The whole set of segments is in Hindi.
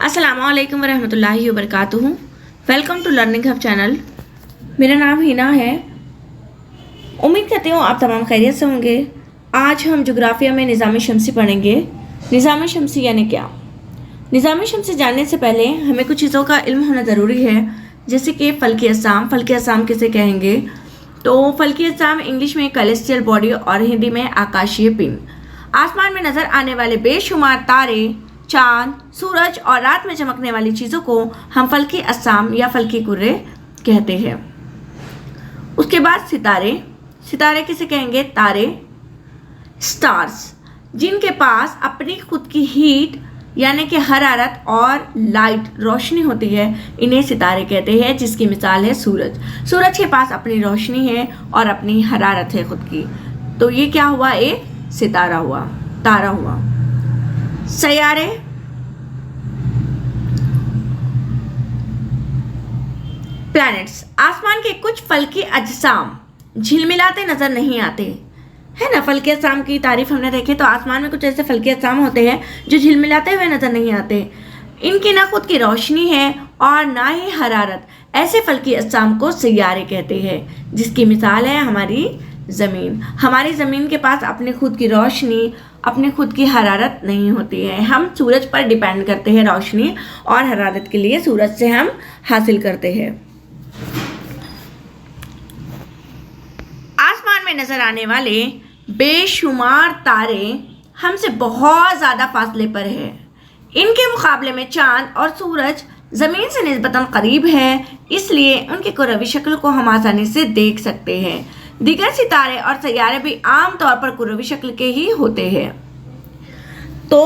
अस्सलामुअलैकुम वरहमतुल्लाहि वबरकातुहू। Welcome to learning hub channel. मेरा नाम हिना है। उम्मीद करती हूँ आप तमाम खैरियत से होंगे। आज हम जोग्राफिया में निज़ाम शमसी पढ़ेंगे। निज़ाम शमसी यानी क्या? निज़ाम शमसी जानने से पहले हमें कुछ चीज़ों का इल्म होना ज़रूरी है, जैसे कि फ़ल्की अज़्ज़ाम। फ़ल्की अज़्ज़ाम किसे कहेंगे? तो फ़ल्की अज़्ज़ाम इंग्लिश में कैलेस्टियल बॉडी और हिंदी में आकाशीय पिंड। आसमान में नज़र आने वाले बेशुमार तारे, चांद, सूरज और रात में चमकने वाली चीज़ों को हम फ़ल्की अज़्ज़ाम या फ़ल्की कुर्रे कहते हैं। उसके बाद सितारे। सितारे किसे कहेंगे? तारे, स्टार्स, जिनके पास अपनी खुद की हीट यानी कि हरारत और लाइट रोशनी होती है, इन्हें सितारे कहते हैं, जिसकी मिसाल है सूरज। सूरज के पास अपनी रोशनी है और अपनी हरारत है खुद की, तो ये क्या हुआ? एक सितारा हुआ, तारा हुआ। सैयारे। प्लैनेट्स। आसमान के कुछ फल्की अजसाम झिलमिलाते नजर नहीं आते, है ना। फल्की अजसाम की तारीफ हमने देखी, तो आसमान में कुछ ऐसे फल्की अजसाम होते हैं जो झिलमिलाते हुए नजर नहीं आते। इनकी ना खुद की रोशनी है और ना ही हरारत। ऐसे फल्की अजसाम को सैयारे कहते हैं, जिसकी मिसाल है हमारी ज़मीन। हमारी ज़मीन के पास अपनी खुद की रोशनी, अपनी खुद की हरारत नहीं होती है। हम सूरज पर डिपेंड करते हैं रोशनी और हरारत के लिए, सूरज से हम हासिल करते हैं। आसमान में नजर आने वाले बेशुमार तारे हमसे बहुत ज़्यादा फासले पर है। इनके मुकाबले में चांद और सूरज ज़मीन से निस्बतन करीब है, इसलिए उनकी कुरवी शक्ल को हम आसानी से देख सकते हैं। दीगर सितारे और सैयारे भी आम तौर पर कुरवी शक्ल के ही होते हैं। तो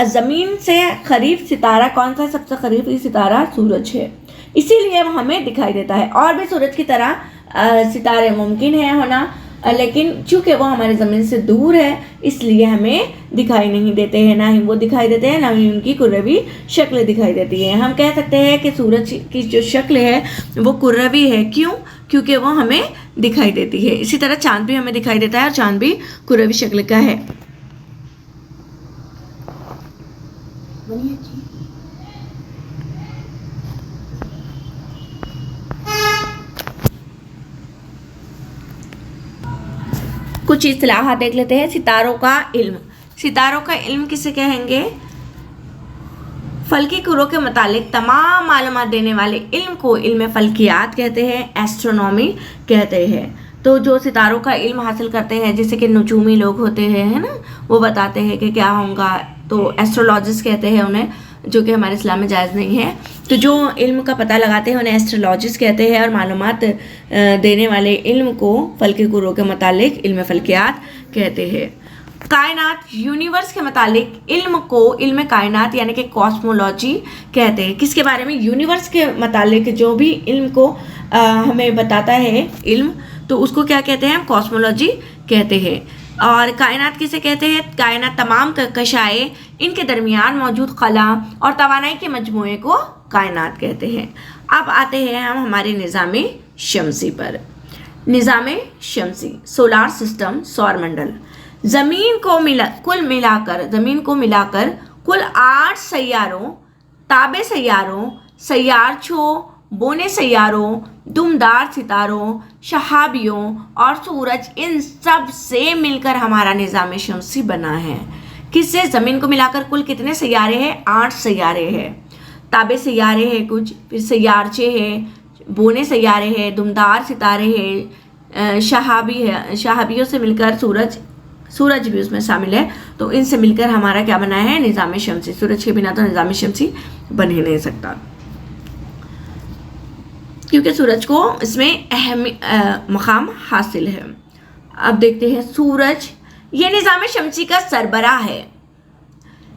ज़मीन से करीब सितारा कौन सा? सबसे करीबी सितारा सूरज है, इसीलिए वो हमें दिखाई देता है। और भी सूरज की तरह सितारे मुमकिन है होना, लेकिन चूंकि वो हमारे ज़मीन से दूर है, इसलिए हमें दिखाई नहीं देते हैं। ना ही वो दिखाई देते हैं, ना ही उनकी कुरवी शक्ल दिखाई देती है। हम कह सकते हैं कि सूरज की जो शक्ल है वो कुरवी है। क्यों? क्योंकि वो हमें दिखाई देती है। इसी तरह चांद भी हमें दिखाई देता है और चांद भी कुरवी शक्ल का है। कुछ इस्तिलाहात देख लेते हैं। सितारों का इल्म। सितारों का इल्म किसे कहेंगे? फल्की कुर्रों के मुतालिक तमाम मालूमात देने वाले इल्म को इल्म फल्कियात कहते हैं, एस्ट्रोनॉमी कहते हैं। तो जो सितारों का इल्म हासिल करते हैं, जैसे कि नुजूमी लोग होते हैं, है ना, वो बताते हैं कि क्या होगा, तो एस्ट्रोलॉजिस्ट कहते हैं उन्हें, जो कि हमारे इस्लाम में जायज़ नहीं है। तो जो इल्म का पता लगाते हैं उन्हें एस्ट्रोलॉजिस्ट कहते हैं, और मालूमात देने वाले इल्म को फल्की कुर्रों के मुतालिक इल्म फल्कियात कहते हैं। कायनात, यूनिवर्स के मुतालिक इल्म को इल्म कायनात यानी कि कॉस्मोलॉजी कहते हैं। किसके बारे में? यूनिवर्स के मुतालिक जो भी इल्म को हमें बताता है इल्म, तो उसको क्या कहते हैं? हम कॉस्मोलॉजी कहते हैं। और कायनात किसे कहते हैं? कायनात तमाम कहकशाएँ, इनके दरमियान मौजूद खला और तवानाई के मजमूए को कायनात कहते हैं। अब आते हैं हम हमारे निज़ाम शमसी पर। निज़ाम शमसी, सोलार सिस्टम, सौर मंडल। ज़मीन को मिलाकर कुल 8 सैयारों, ताबे सैयारों, सैयारचों, बोने सैयारों, दुमदार सितारों, शहाबियों और सूरज, इन सब से मिलकर हमारा निज़ाम शमसी बना है। किससे? ज़मीन को मिलाकर कुल कितने सैयारे हैं? 8 सैयारे हैं। ताबे सैयारे हैं कुछ, फिर सैयारचे हैं, बोने सैयारे हैं, दुमदार सितारे हैं, शहाबी है, शहाबियों से मिलकर सूरज भी उसमें शामिल है। तो इनसे मिलकर हमारा क्या बना है? निज़ाम शमसी। सूरज के बिना तो निज़ाम शमसी बन ही नहीं सकता, क्योंकि सूरज को इसमें अहम मकाम हासिल है। अब देखते हैं सूरज। ये निज़ाम शमसी का सरबराह है।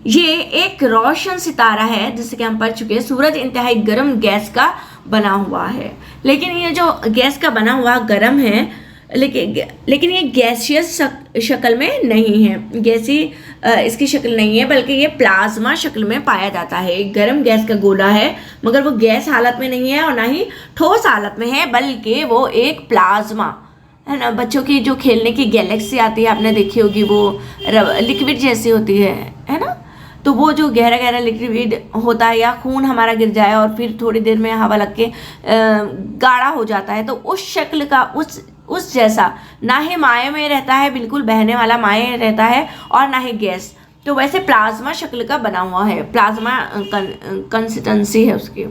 ये एक रोशन सितारा है, जिससे कि हम पढ़ चुके हैं। सूरज इंतहाई गर्म गैस का बना हुआ है, लेकिन ये जो गैस का बना हुआ गर्म है, लेकिन ये गैसियस शक्ल में नहीं है। गैसी इसकी शक्ल नहीं है, बल्कि ये प्लाज्मा शक्ल में पाया जाता है। एक गर्म गैस का गोला है, मगर वो गैस हालत में नहीं है और ना ही ठोस हालत में है, बल्कि वो एक प्लाज्मा है ना। बच्चों की जो खेलने की गैलेक्सी आती है, आपने देखी होगी, वो लिक्विड जैसी होती है ना। तो वो जो गहरा गहरा लिक्विड होता है या खून हमारा गिर जाए और फिर थोड़ी देर में हवा लग के गाढ़ा हो जाता है, तो उस शक्ल का उस जैसा ना ही माए में रहता है, बिल्कुल बहने वाला माए रहता है, और ना ही गैस। तो वैसे प्लाज्मा शक्ल का बना हुआ है, प्लाज्मा कंसिस्टेंसी है उसकी।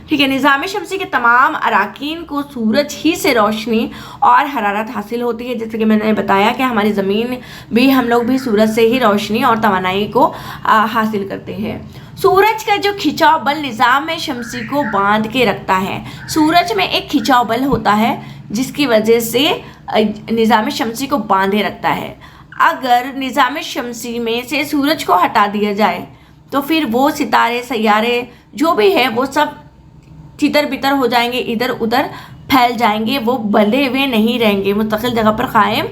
ठीक है। निज़ाम शमसी के तमाम अराकीन को सूरज ही से रोशनी और हरारत हासिल होती है। जैसे कि मैंने बताया कि हमारी ज़मीन भी, हम लोग भी सूरज से ही रोशनी और तवानाई को हासिल करते हैं। सूरज का जो खिंचाव बल निज़ाम शमसी को बांध के रखता है। सूरज में एक खिंचाव बल होता है जिसकी वजह से निज़ाम शमसी को बांधे रखता है। अगर निज़ाम शमसी में से सूरज को हटा दिया जाए तो फिर वो सितारे सैयारे जो भी है वो सब तितर बितर हो जाएंगे, इधर उधर फैल जाएंगे, वो बंधे हुए नहीं रहेंगे, मुस्तकिल जगह पर कायम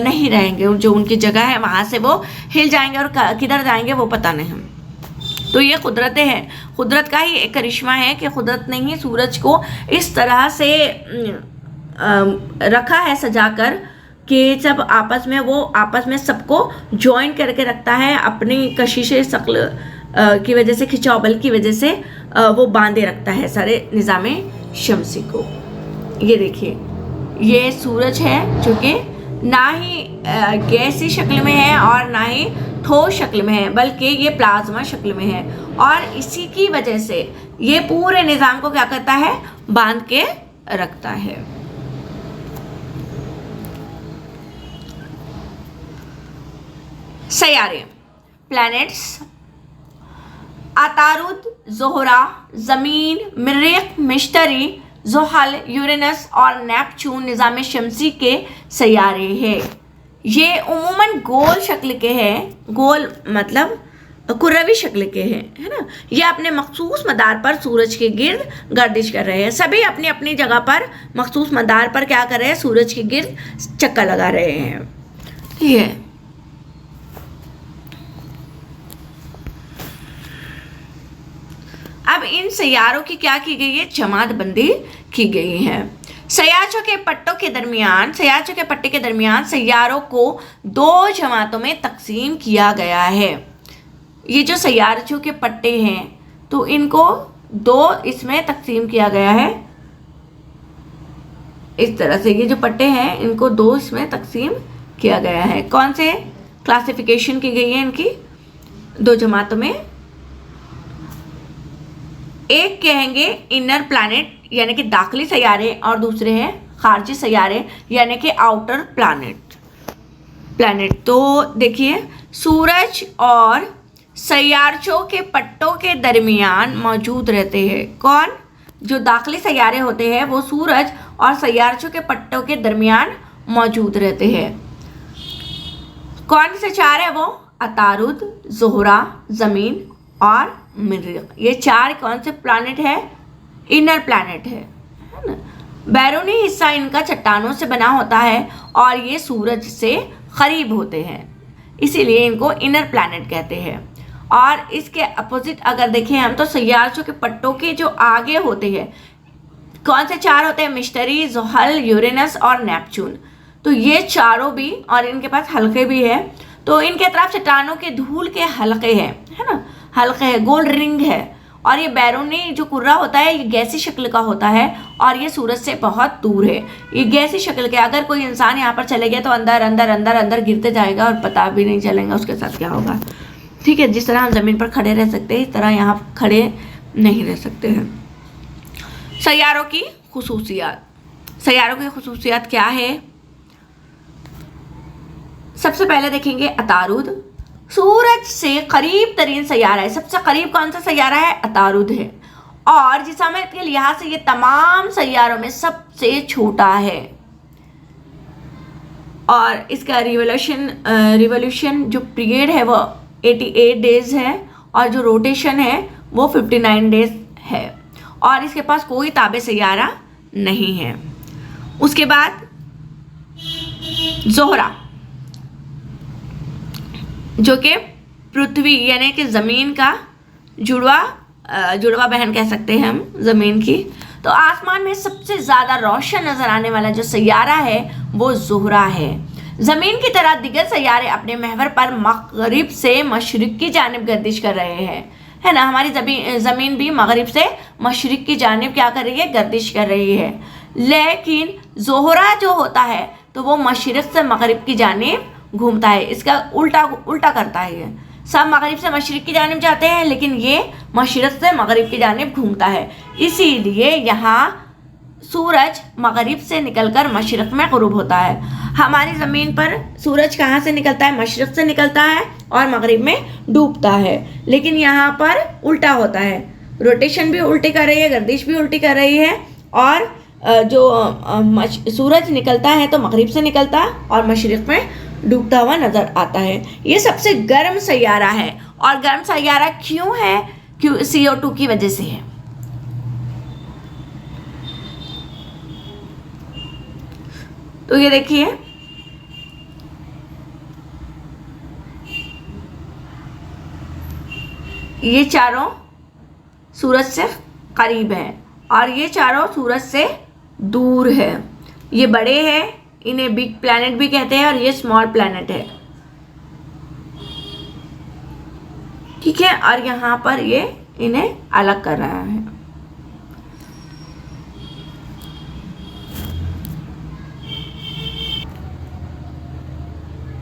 नहीं रहेंगे। जो उनकी जगह है वहाँ से वो हिल जाएंगे और किधर जाएंगे वो पता नहीं। तो ये कुदरतें हैं, कुदरत का ही एक करिश्मा है कि कुदरत ने ही सूरज को इस तरह से रखा है सजाकर कि जब आपस में सबको ज्वाइन करके रखता है, अपनी कशिश शक्ल की वजह से, खिंचाव बल की वजह से वो बांधे रखता है सारे निज़ाम शमसी को। ये देखिए, ये सूरज है जो कि ना ही गैसी शक्ल में है और ना ही ठोस शक्ल में है, बल्कि ये प्लाज्मा शक्ल में है, और इसी की वजह से ये पूरे निज़ाम को क्या करता है, बांध के रखता है। सैयारे, प्लैनेट्स, अतारुद, ज़ोहरा, ज़मीन, मरीख, मिश्तरी, ज़ुहल, यूरेनस और नेपच्यून निज़ाम शमसी के सैयारे हैं। ये उम्मूमन गोल शक्ल के हैं, गोल मतलब कुर्रवी शक्ल के हैं, है ना। ये अपने मखसूस मदार पर सूरज के गिर्द गर्दिश कर रहे हैं। सभी अपनी अपनी जगह पर मखसूस मदार पर क्या कर रहे हैं, सूरज के गिर्द चक्कर लगा रहे हैं। ठीक है। अब इन सैयारों की क्या की गई है, जमात बंदी की गई है। सयाचों के पट्टे के दरमियान सैयारों को 2 जमातों में तकसीम किया गया है। ये जो सयाचों के पट्टे हैं तो इनको 2 इसमें तकसीम किया गया है। इस तरह से ये जो पट्टे हैं इनको 2 इसमें तकसीम किया गया है। कौन से क्लासिफिकेशन की गई है इनकी 2 जमातों में? एक कहेंगे इनर प्लैनेट यानी कि दाखिली सैयारे, और दूसरे हैं खारजी सैयारे यानी कि आउटर प्लैनेट। तो देखिए, सूरज और सैयारचों के पट्टों के दरमियान मौजूद रहते हैं। कौन? जो दाखिली सैयारे होते हैं वो सूरज और सैयारचों के पट्टों के दरमियान मौजूद रहते हैं। कौन से 4 है वो? अतारुद, ज़ोहरा, ज़मीन और मरीख। ये 4 कौन से प्लैनेट है? इनर प्लैनेट है ना। बैरूनी हिस्सा इनका चट्टानों से बना होता है और ये सूरज से करीब होते हैं, इसीलिए इनको इनर प्लैनेट कहते हैं। और इसके अपोजिट अगर देखें हम तो सैयारचों के पट्टों के जो आगे होते हैं, कौन से 4 होते हैं? मिश्तरी, ज़ुहल, यूरेनस और नेपच्यून। तो ये चारों भी, और इनके पास हल्के भी है, तो इनके तरफ चट्टानों के धूल के हल्के हैं, है ना, हल्के है, गोल रिंग है। और ये बैरूनी जो कुर्रा होता है ये गैसी शक्ल का होता है और ये सूरज से बहुत दूर है। ये गैसी शक्ल के, अगर कोई इंसान यहाँ पर चले गया तो अंदर अंदर अंदर अंदर गिरते जाएगा और पता भी नहीं चलेगा उसके साथ क्या होगा। ठीक है। जिस तरह हम ज़मीन पर खड़े रह सकते हैं इस तरह यहाँ खड़े नहीं रह सकते हैं। सैयारों की खुसूसियात क्या है? सबसे पहले देखेंगे अतारुद। सूरज से करीब तरीन सैयारा है। सबसे करीब कौन सा सैयारा है? अतारुद है। और जिस्मानियत के लिहाज से ये तमाम सैयारों में सबसे छोटा है। और इसका रिवोल्यूशन जो पीरियड है वो 88 डेज है और जो रोटेशन है वो 59 डेज है। और इसके पास कोई ताबे सैयारा नहीं है। उसके बाद ज़ोहरा, जो कि पृथ्वी यानी कि ज़मीन का जुड़वा बहन कह सकते हैं हम ज़मीन की। तो आसमान में सबसे ज़्यादा रोशन नज़र आने वाला जो सैयारा है वो ज़ोहरा है। जमीन की तरह दिगर सैयारे अपने महवर पर मगरिब से मशरिक की जानिब गर्दिश कर रहे हैं, है ना। हमारी जमीन भी मगरिब से मशरिक की जानिब क्या कर रही है, गर्दिश कर रही है। लेकिन जोहरा जो होता है तो वो मशरिक से मगरिब की जानिब घूमता है, इसका उल्टा करता है। ये सब मगरिब से मशरिक की जानिब जाते हैं, लेकिन ये मशरिक से मगरिब की जानिब घूमता है। इसीलिए यहाँ सूरज मगरिब से निकलकर मशरिक में गुरूब होता है। हमारी ज़मीन पर सूरज कहाँ से निकलता है, मशरिक से निकलता है और मगरिब में डूबता है। लेकिन यहाँ पर उल्टा होता है, रोटेशन भी उल्टी कर रही है, गर्दिश भी उल्टी कर रही है। और जो सूरज निकलता है तो मगरिब से निकलता और मशरिक में डूबता हुआ नजर आता है। ये सबसे गर्म सैयारा है, और गर्म सैयारा क्यों है, क्यों CO2 की वजह से है। तो ये देखिए, ये चारों सूरज से करीब है और ये चारों सूरज से दूर है। ये बड़े हैं, इन्हें बिग प्लैनेट भी कहते हैं, और ये स्मॉल प्लैनेट है, ठीक है। और यहाँ पर ये इन्हें अलग कर रहा है।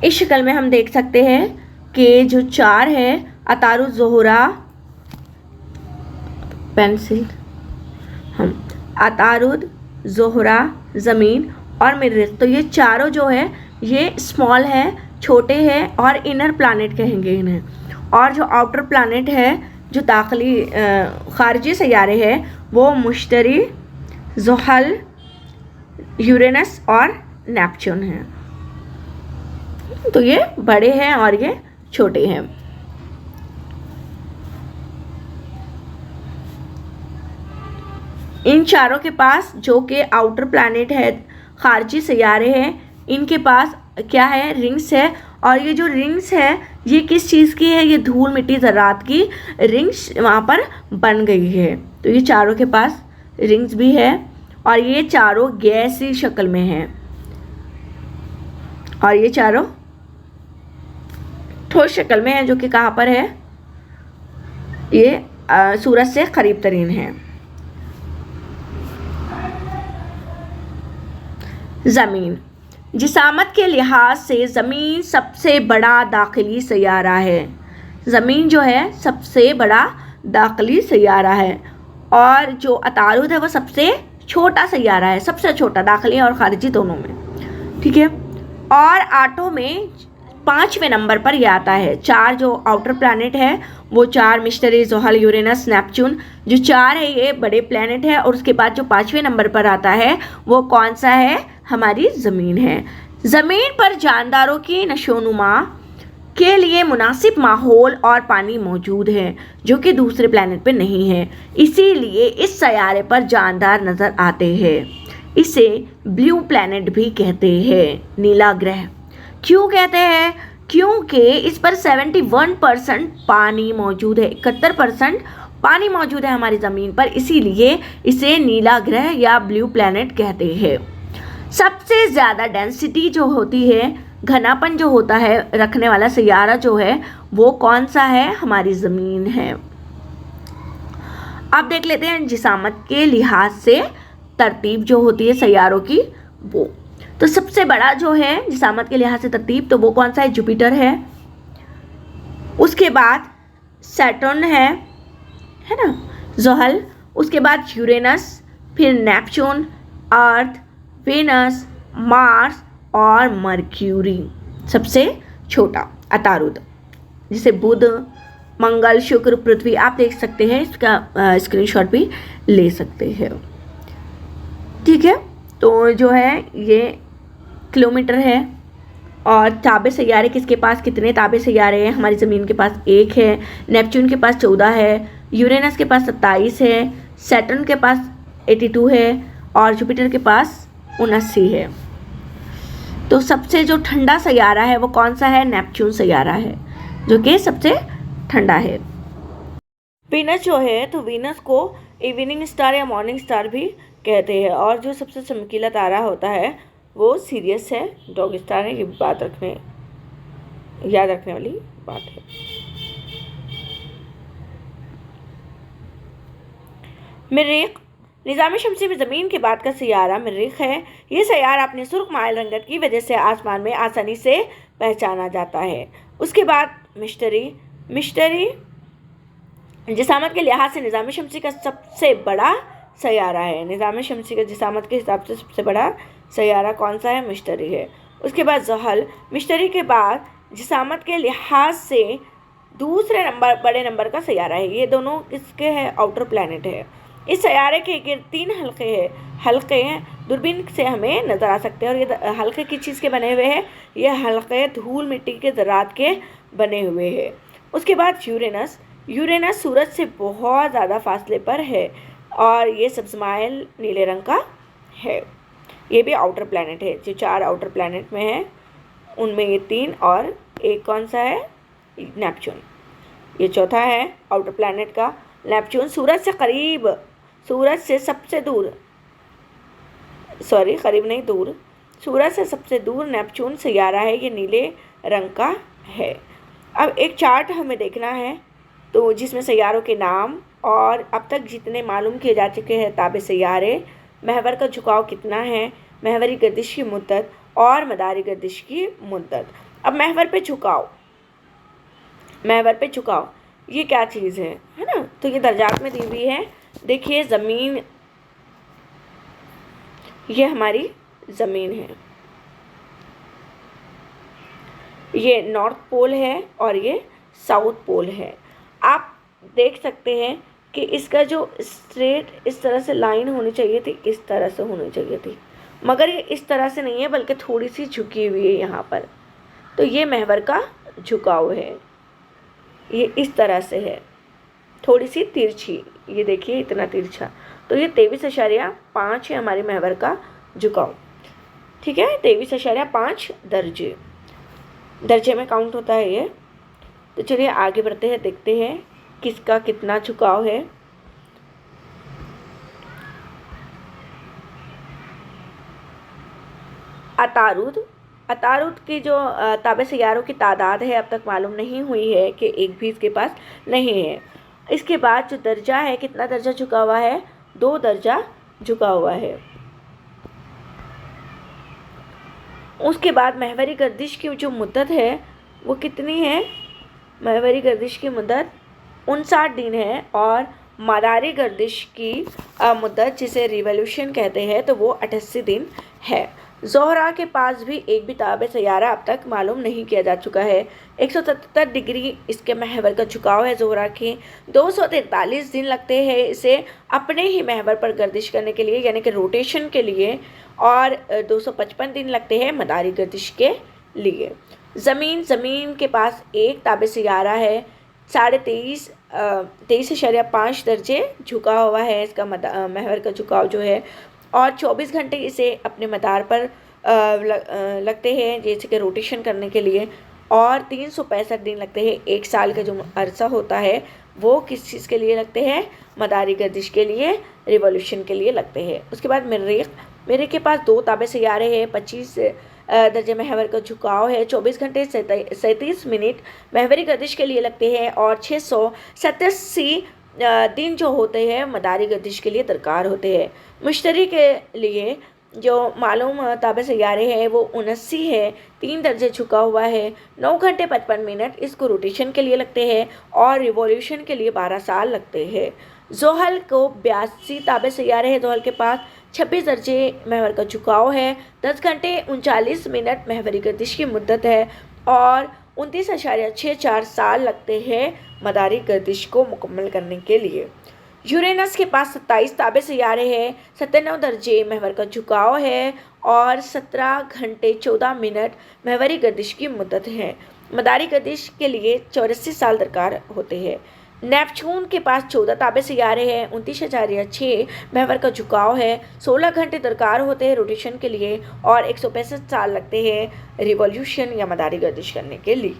इस शक्ल में हम देख सकते हैं कि जो चार है, अतारुद, ज़ोहरा, पेंसिल, हम अतारुद, ज़ोहरा, ज़मीन और मरीख, तो ये चारों जो है ये स्मॉल है, छोटे हैं और इनर प्लैनेट कहेंगे इन्हें। और जो आउटर प्लैनेट है, जो दाखिली खारजी सैयारे हैं, वो मुश्तरी, ज़ुहल, यूरेनस और नेपच्यून हैं। तो ये बड़े हैं और ये छोटे हैं। इन चारों के पास जो कि आउटर प्लैनेट है, खारजी सैयारे हैं, इनके पास क्या है, रिंग्स है। और ये जो रिंग्स है ये किस चीज़ की है, ये धूल मिट्टी ज़रात की रिंग्स वहाँ पर बन गई है। तो ये चारों के पास रिंग्स भी है और ये चारों गैसी शक्ल में हैं और ये चारों ठोस शक्ल में है, जो कि कहाँ पर है, ये सूरज से करीब तरीन है। ज़मीन, जिसामत के लिहाज से ज़मीन सबसे बड़ा दाखिली सैयारा है। ज़मीन जो है सबसे बड़ा दाखिली सैयारा है और जो अतारुद है वो सबसे छोटा सैयारा है, सबसे छोटा, दाखिली और खारिजी दोनों में, ठीक है। और आठों में 5वें नंबर पर यह आता है। चार जो आउटर प्लैनेट है वो चार, मिश्तरी, ज़ुहल, यूरेनस, नेपच्यून, जो चार है ये बड़े प्लैनेट है। और उसके बाद जो 5वें नंबर पर आता है वो कौन सा है, हमारी ज़मीन है। ज़मीन पर जानदारों की नशोनुमा के लिए मुनासिब माहौल और पानी मौजूद है, जो कि दूसरे प्लैनेट पे नहीं है। इसीलिए इस सैयारे पर जानदार नज़र आते हैं। इसे ब्लू प्लैनेट भी कहते हैं, नीला ग्रह। क्यों कहते हैं, क्योंकि इस पर 71% पानी मौजूद है, 71% पानी मौजूद है हमारी ज़मीन पर, इसीलिए इसे नीला ग्रह या ब्लू प्लैनेट कहते हैं। सबसे ज़्यादा डेंसिटी जो होती है, घनापन जो होता है रखने वाला सैयारा जो है वो कौन सा है, हमारी ज़मीन है। अब देख लेते हैं जिसामत के लिहाज से तरतीब जो होती है सैयारों की वो। तो सबसे बड़ा जो है जिसामत के लिहाज से तरतीब, तो वो कौन सा है, जुपिटर है। उसके बाद सैटर्न है ना, ज़ुहल, उसके बाद यूरेनस, फिर नेपच्यून, अर्थ, वेनस, मार्स और मर्क्यूरी सबसे छोटा अतारुद, जिसे बुध, मंगल, शुक्र, पृथ्वी, आप देख सकते हैं, इसका स्क्रीनशॉट भी ले सकते हैं, ठीक है। तो जो है ये किलोमीटर है। और ताबे सैयारे किसके पास, कितने ताबे सैयारे हैं, हमारी ज़मीन के पास 1 है, नेपच्यून के पास 14 है, यूरेनस के पास 27 है, सैटर्न के पास 82 है और जुपिटर के पास 79 है। तो सबसे जो ठंडा सैयारा है वो कौन सा है, नेपच्यून सैयारा है, जो कि सबसे ठंडा है। वीनस जो है, तो वीनस को इवनिंग स्टार या मॉर्निंग स्टार भी कहते हैं। और जो सबसे चमकीला तारा होता है वो सीरियस है, डॉगिस्तान है, ये बात याद रखने वाली बात है। मरीख, निज़ाम शमसी में ज़मीन के बाद का सैयारा मरीख है। ये सैयारा अपने सुर्ख माइल रंगत की वजह से आसमान में आसानी से पहचाना जाता है। उसके बाद मिश्तरी जिसामत के लिहाज से निज़ाम शमसी का सबसे बड़ा सैयारा है। निज़ाम शमसी का जिसामत के हिसाब से सबसे बड़ा सैयारा कौन सा है? मिश्तरी है। उसके बाद ज़हल, मिश्तरी के बाद जिसामत के लिहाज से दूसरे बड़े नंबर का सैयारा है। ये दोनों किसके हैं? आउटर प्लैनेट है। इस सैयारे के गिर्द 3 हल्के हैं, दूरबीन से हमें नज़र आ सकते हैं। और ये हल्के किस चीज़ के बने हुए हैं? ये हल्के धूल मिट्टी के ज़रात के बने हुए हैं। उसके बाद यूरेनस सूरज से बहुत ज़्यादा फासले पर है और ये सब्ज़माइल नीले रंग का है। ये भी आउटर प्लैनेट है। जो 4 आउटर प्लैनेट में है उनमें ये 3 और एक कौन सा है? नेपच्यून। ये चौथा है आउटर प्लैनेट का नेपच्यून। सूरज से सबसे दूर, सूरज से सबसे दूर नेपच्यून सैयारा है। ये नीले रंग का है। अब एक चार्ट हमें देखना है तो जिसमें सैयारों के नाम और अब तक जितने मालूम किए जा चुके हैं ताबे सैयारे, महवर का झुकाव कितना है, महवरी गर्दिश की मुद्दत और मदारी गर्दिश की मुद्दत। अब महवर पे झुकाव ये क्या चीज़ है ना? तो ये दर्जात में दी हुई है। देखिए ज़मीन, ये हमारी ज़मीन है, ये नॉर्थ पोल है और ये साउथ पोल है। आप देख सकते हैं कि इसका जो स्ट्रेट इस तरह से लाइन होनी चाहिए थी, इस तरह से होनी चाहिए थी, मगर ये इस तरह से नहीं है बल्कि थोड़ी सी झुकी हुई है यहाँ पर। तो ये महवर का झुकाव है, ये इस तरह से है, थोड़ी सी तिरछी। ये देखिए इतना तिरछा। तो ये 23.5 है हमारे महवर का झुकाव। ठीक है, 23.5 दर्जे में काउंट होता है ये। तो चलिए आगे बढ़ते हैं, देखते हैं किसका कितना झुकाव है। अतारुद की जो ताबे सैयारों की तादाद है अब तक मालूम नहीं हुई है कि एक भी इसके पास नहीं है। इसके बाद जो दर्जा है, कितना दर्जा झुका हुआ है? 2 दर्जा झुका हुआ है। उसके बाद महवरी गर्दिश की जो मुद्दत है वो कितनी है? महवरी गर्दिश की मुद्दत 59 दिन है और मदारी गर्दिश की मुद्दत जिसे रिवॉल्यूशन कहते हैं तो वो 88 दिन है। ज़ोहरा के पास भी एक भी ताबे सैयारा अब तक मालूम नहीं किया जा चुका है। 177 डिग्री इसके महवर का झुकाव है ज़ोहरा के। 243 दिन लगते हैं इसे अपने ही महवर पर गर्दिश करने के लिए, यानी कि रोटेशन के लिए, और 255 दिन लगते हैं मदारी गर्दिश के लिए। ज़मीन के पास एक ताबे सैयारा है, 23.5 दर्जे झुका हुआ है इसका महवर का झुकाव जो है, और 24 घंटे इसे अपने मदार पर लगते हैं जैसे कि रोटेशन करने के लिए, और 365 दिन लगते हैं। 1 साल का जो अरसा होता है वो किस चीज़ के लिए लगते हैं? मदारी गर्दिश के लिए, रिवॉल्यूशन के लिए लगते हैं। उसके बाद मेरे के पास 2 ताबे सैयारे हैं, 25 दर्जे महवर का झुकाव है, 24 घंटे 37 मिनट महवरी गर्दिश के लिए लगते हैं, और 687 दिन जो होते हैं मदारी गर्दिश के लिए दरकार होते हैं। मुश्तरी के लिए जो मालूम ताबे सैयारे हैं वो 79 है, 3 दर्जे झुका हुआ है, 9 घंटे 55 मिनट इसको रोटेशन के लिए लगते हैं, और रिवॉल्यूशन के लिए 12 साल लगते हैं। ज़ोहल को 82 ताबे सैयारे हैं, ज़ोहल के पास 26 दर्जे महवर का झुकाव है, 10 घंटे 39 मिनट महवरी गर्दिश की मुद्दत है, और 29.64 साल लगते हैं मदारी गर्दिश को मुकम्मल करने के लिए। यूरेनस के पास 27 ताबे सैयारे हैं, 97 दर्जे महवर का झुकाव है, और 17 घंटे 14 मिनट महवरी गर्दिश की मुद्दत है। मदारी गर्दिश के लिए 84 साल दरकार होते हैं। नेपच्यून के पास 14 ताबे सैयारे हैं, 29.6 महवर का झुकाव है, 16 घंटे दरकार होते हैं रोटेशन के लिए, और 165 साल लगते हैं रिवॉल्यूशन या मदारी गर्दिश करने के लिए।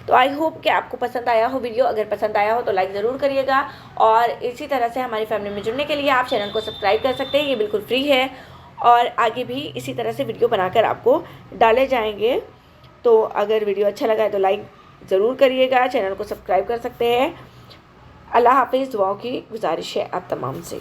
तो आई होप कि आपको पसंद आया हो वीडियो। अगर पसंद आया हो तो लाइक ज़रूर करिएगा, और इसी तरह से हमारी फैमिली में जुड़ने के लिए आप चैनल को सब्सक्राइब कर सकते हैं, ये बिल्कुल फ्री है। और आगे भी इसी तरह से वीडियो बनाकर आपको डाले जाएंगे। तो अगर वीडियो अच्छा लगा है तो लाइक ज़रूर करिएगा, चैनल को सब्सक्राइब कर सकते हैं। अल्लाह हाफिज़। दुआओं की गुजारिश है आप तमाम से।